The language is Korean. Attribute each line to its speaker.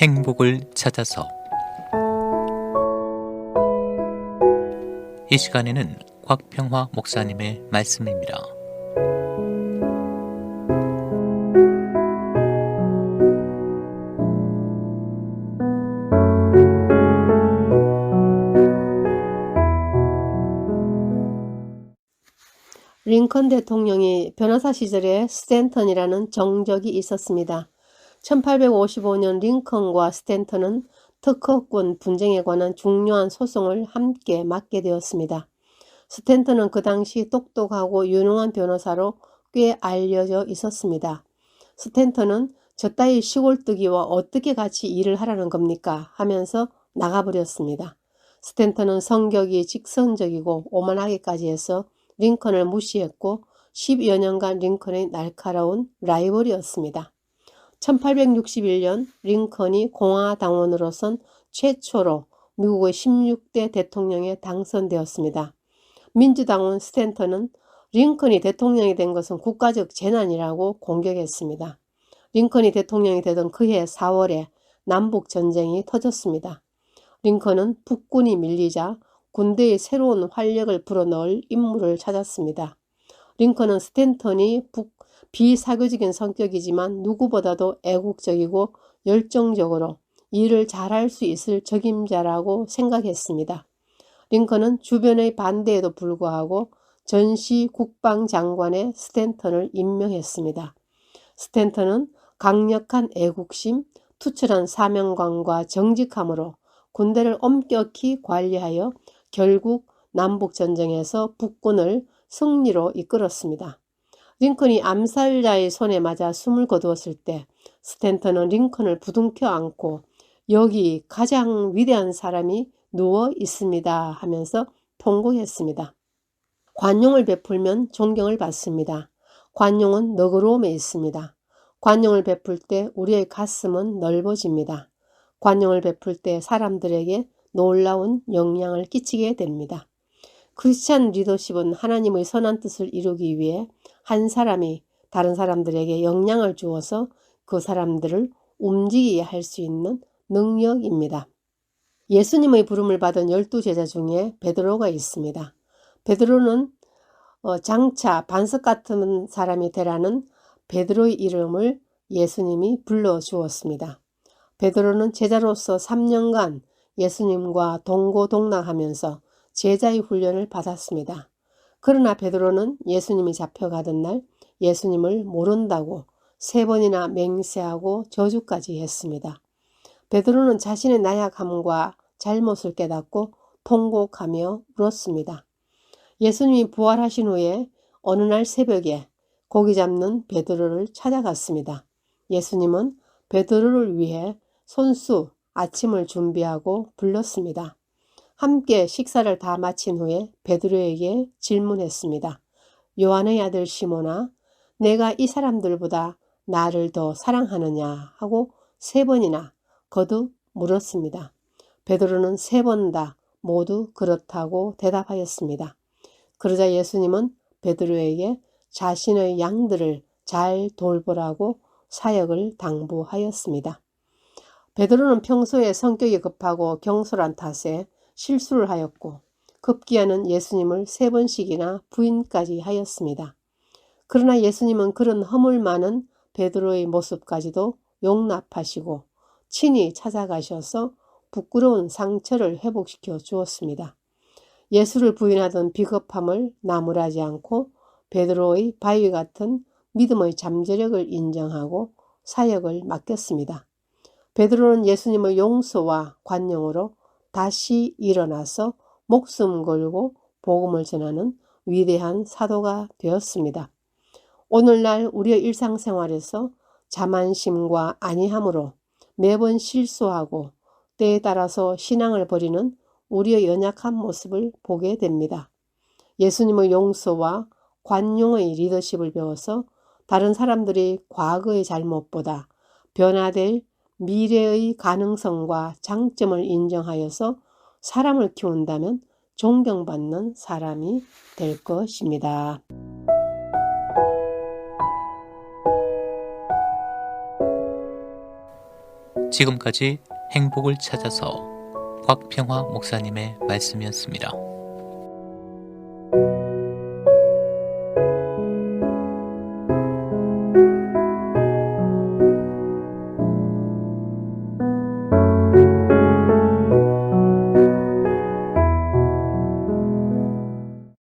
Speaker 1: 행복을 찾아서. 이 시간에는 곽평화 목사님의 말씀입니다.
Speaker 2: 링컨 대통령이 변호사 시절에 스탠턴이라는 정적이 있었습니다. 1855년 링컨과 스탠턴은 특허권 분쟁에 관한 중요한 소송을 함께 맡게 되었습니다. 스탠턴은 그 당시 똑똑하고 유능한 변호사로 꽤 알려져 있었습니다. 스탠턴은 저 따위 시골뜨기와 어떻게 같이 일을 하라는 겁니까? 하면서 나가버렸습니다. 스탠턴은 성격이 직선적이고 오만하기까지 해서 링컨을 무시했고 10여 년간 링컨의 날카로운 라이벌이었습니다. 1861년 링컨이 공화당원으로선 최초로 미국의 16대 대통령에 당선되었습니다. 민주당원 스탠턴은 링컨이 대통령이 된 것은 국가적 재난이라고 공격했습니다. 링컨이 대통령이 되던 그해 4월에 남북전쟁이 터졌습니다. 링컨은 북군이 밀리자 군대의 새로운 활력을 불어넣을 인물을 찾았습니다. 링컨은 스탠턴이 비사교적인 성격이지만 누구보다도 애국적이고 열정적으로 일을 잘할 수 있을 적임자라고 생각했습니다. 링컨은 주변의 반대에도 불구하고 전시 국방장관에 스탠턴을 임명했습니다. 스탠턴은 강력한 애국심, 투철한 사명감과 정직함으로 군대를 엄격히 관리하여 결국 남북전쟁에서 북군을 승리로 이끌었습니다. 링컨이 암살자의 손에 맞아 숨을 거두었을 때 스탠턴은 링컨을 부둥켜 안고 여기 가장 위대한 사람이 누워 있습니다 하면서 통곡했습니다. 관용을 베풀면 존경을 받습니다. 관용은 너그러움에 있습니다. 관용을 베풀 때 우리의 가슴은 넓어집니다. 관용을 베풀 때 사람들에게 놀라운 영향을 끼치게 됩니다. 크리스찬 리더십은 하나님의 선한 뜻을 이루기 위해 한 사람이 다른 사람들에게 영향을 주어서 그 사람들을 움직이게 할 수 있는 능력입니다. 예수님의 부름을 받은 12제자 중에 베드로가 있습니다. 베드로는 장차 반석 같은 사람이 되라는 베드로의 이름을 예수님이 불러주었습니다. 베드로는 제자로서 3년간 예수님과 동고동락하면서 제자의 훈련을 받았습니다. 그러나 베드로는 예수님이 잡혀가던 날 예수님을 모른다고 3번이나 맹세하고 저주까지 했습니다. 베드로는 자신의 나약함과 잘못을 깨닫고 통곡하며 울었습니다. 예수님이 부활하신 후에 어느 날 새벽에 고기 잡는 베드로를 찾아갔습니다. 예수님은 베드로를 위해 손수 아침을 준비하고 불렀습니다. 함께 식사를 다 마친 후에 베드로에게 질문했습니다. 요한의 아들 시몬아, 내가 이 사람들보다 나를 더 사랑하느냐 하고 3번이나 거듭 물었습니다. 베드로는 3번 다 모두 그렇다고 대답하였습니다. 그러자 예수님은 베드로에게 자신의 양들을 잘 돌보라고 사역을 당부하였습니다. 베드로는 평소에 성격이 급하고 경솔한 탓에 실수를 하였고 급기야는 예수님을 3번씩이나 부인까지 하였습니다. 그러나 예수님은 그런 허물 많은 베드로의 모습까지도 용납하시고 친히 찾아가셔서 부끄러운 상처를 회복시켜 주었습니다. 예수를 부인하던 비겁함을 나무라지 않고 베드로의 바위 같은 믿음의 잠재력을 인정하고 사역을 맡겼습니다. 베드로는 예수님의 용서와 관용으로 다시 일어나서 목숨 걸고 복음을 전하는 위대한 사도가 되었습니다. 오늘날 우리의 일상생활에서 자만심과 안이함으로 매번 실수하고 때에 따라서 신앙을 버리는 우리의 연약한 모습을 보게 됩니다. 예수님의 용서와 관용의 리더십을 배워서 다른 사람들이 과거의 잘못보다 변화될 미래의 가능성과 장점을 인정하여서 사람을 키운다면 존경받는 사람이 될 것입니다.
Speaker 1: 지금까지 행복을 찾아서 곽평화 목사님의 말씀이었습니다.